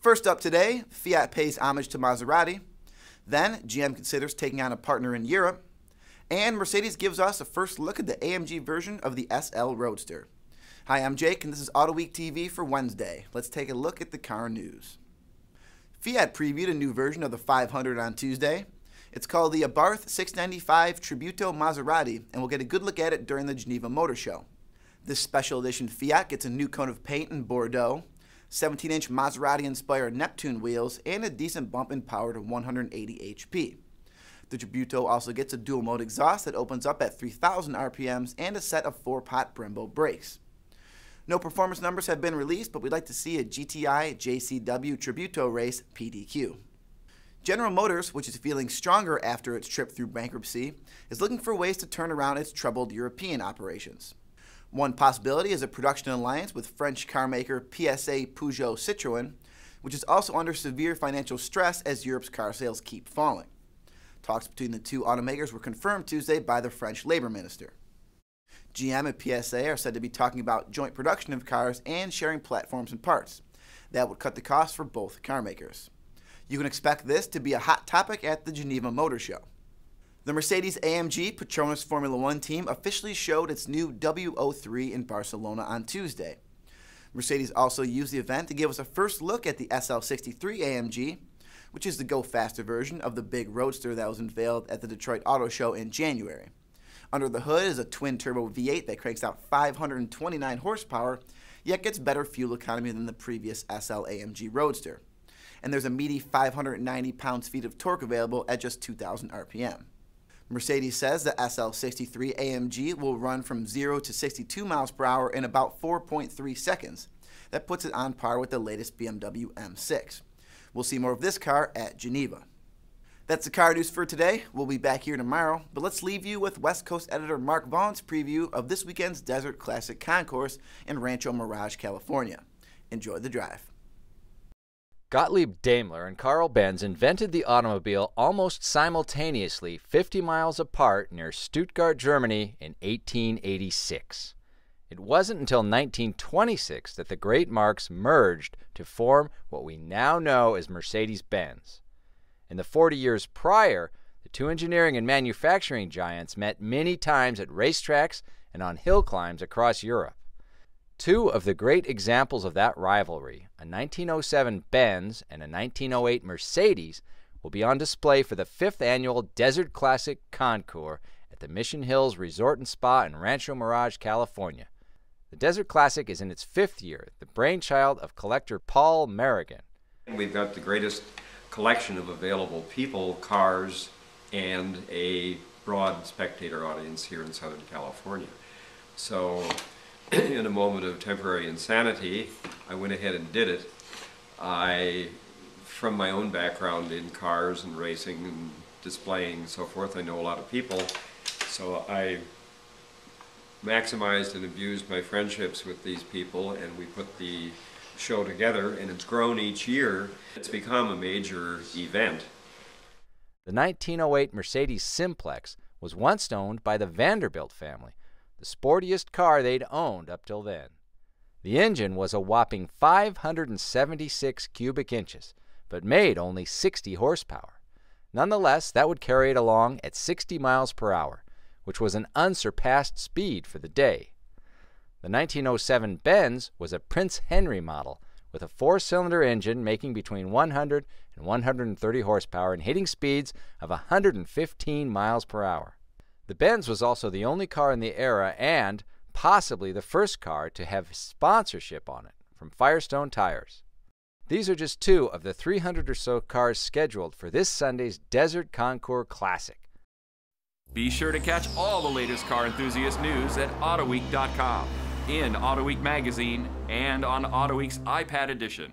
First up today, Fiat pays homage to Maserati. Then, GM considers taking on a partner in Europe. And Mercedes gives us a first look at the AMG version of the SL Roadster. Hi, I'm Jake, and this is Autoweek TV for Wednesday. Let's take a look at the car news. Fiat previewed a new version of the 500 on Tuesday. It's called the Abarth 695 Tributo Maserati, and we'll get a good look at it during the Geneva Motor Show. This special edition Fiat gets a new coat of paint in Bordeaux, 17-inch Maserati-inspired Neptune wheels, and a decent bump in power to 180 HP. The Tributo also gets a dual-mode exhaust that opens up at 3,000 RPMs and a set of 4-pot Brembo brakes. No performance numbers have been released, but we'd like to see a GTI JCW Tributo race PDQ. General Motors, which is feeling stronger after its trip through bankruptcy, is looking for ways to turn around its troubled European operations. One possibility is a production alliance with French carmaker PSA Peugeot Citroën, which is also under severe financial stress as Europe's car sales keep falling. Talks between the two automakers were confirmed Tuesday by the French Labor Minister. GM and PSA are said to be talking about joint production of cars and sharing platforms and parts. That would cut the costs for both car makers. You can expect this to be a hot topic at the Geneva Motor Show. The Mercedes-AMG Petronas Formula One team officially showed its new W03 in Barcelona on Tuesday. Mercedes also used the event to give us a first look at the SL63 AMG, which is the go-faster version of the big Roadster that was unveiled at the Detroit Auto Show in January. Under the hood is a twin-turbo V8 that cranks out 529 horsepower, yet gets better fuel economy than the previous SL AMG Roadster. And there's a meaty 590 pounds-feet of torque available at just 2,000 RPM. Mercedes says the SL63 AMG will run from 0 to 62 miles per hour in about 4.3 seconds. That puts it on par with the latest BMW M6. We'll see more of this car at Geneva. That's the car news for today. We'll be back here tomorrow, but let's leave you with West Coast editor Mark Vaughn's preview of this weekend's Desert Classic Concourse in Rancho Mirage, California. Enjoy the drive. Gottlieb Daimler and Carl Benz invented the automobile almost simultaneously 50 miles apart near Stuttgart, Germany in 1886. It wasn't until 1926 that the great marques merged to form what we now know as Mercedes-Benz. In the 40 years prior, the two engineering and manufacturing giants met many times at racetracks and on hill climbs across Europe. Two of the great examples of that rivalry, a 1907 Benz and a 1908 Mercedes, will be on display for the 5th annual Desert Classic Concours at the Mission Hills Resort and Spa in Rancho Mirage, California. The Desert Classic is in its 5th year, the brainchild of collector Paul Merrigan. We've got the greatest collection of available people, cars, and a broad spectator audience here in Southern California. So, in a moment of temporary insanity, I went ahead and did it. From my own background in cars and racing and displaying and so forth, I know a lot of people, so I maximized and abused my friendships with these people, and we put the show together, and it's grown each year. It's become a major event. The 1908 Mercedes Simplex was once owned by the Vanderbilt family, the sportiest car they'd owned up till then. The engine was a whopping 576 cubic inches, but made only 60 horsepower. Nonetheless, that would carry it along at 60 miles per hour, which was an unsurpassed speed for the day. The 1907 Benz was a Prince Henry model with a 4-cylinder engine making between 100 and 130 horsepower and hitting speeds of 115 miles per hour. The Benz was also the only car in the era and possibly the first car to have sponsorship on it from Firestone Tires. These are just two of the 300 or so cars scheduled for this Sunday's Desert Concours Classic. Be sure to catch all the latest car enthusiast news at Autoweek.com, in Autoweek magazine, and on Autoweek's iPad edition.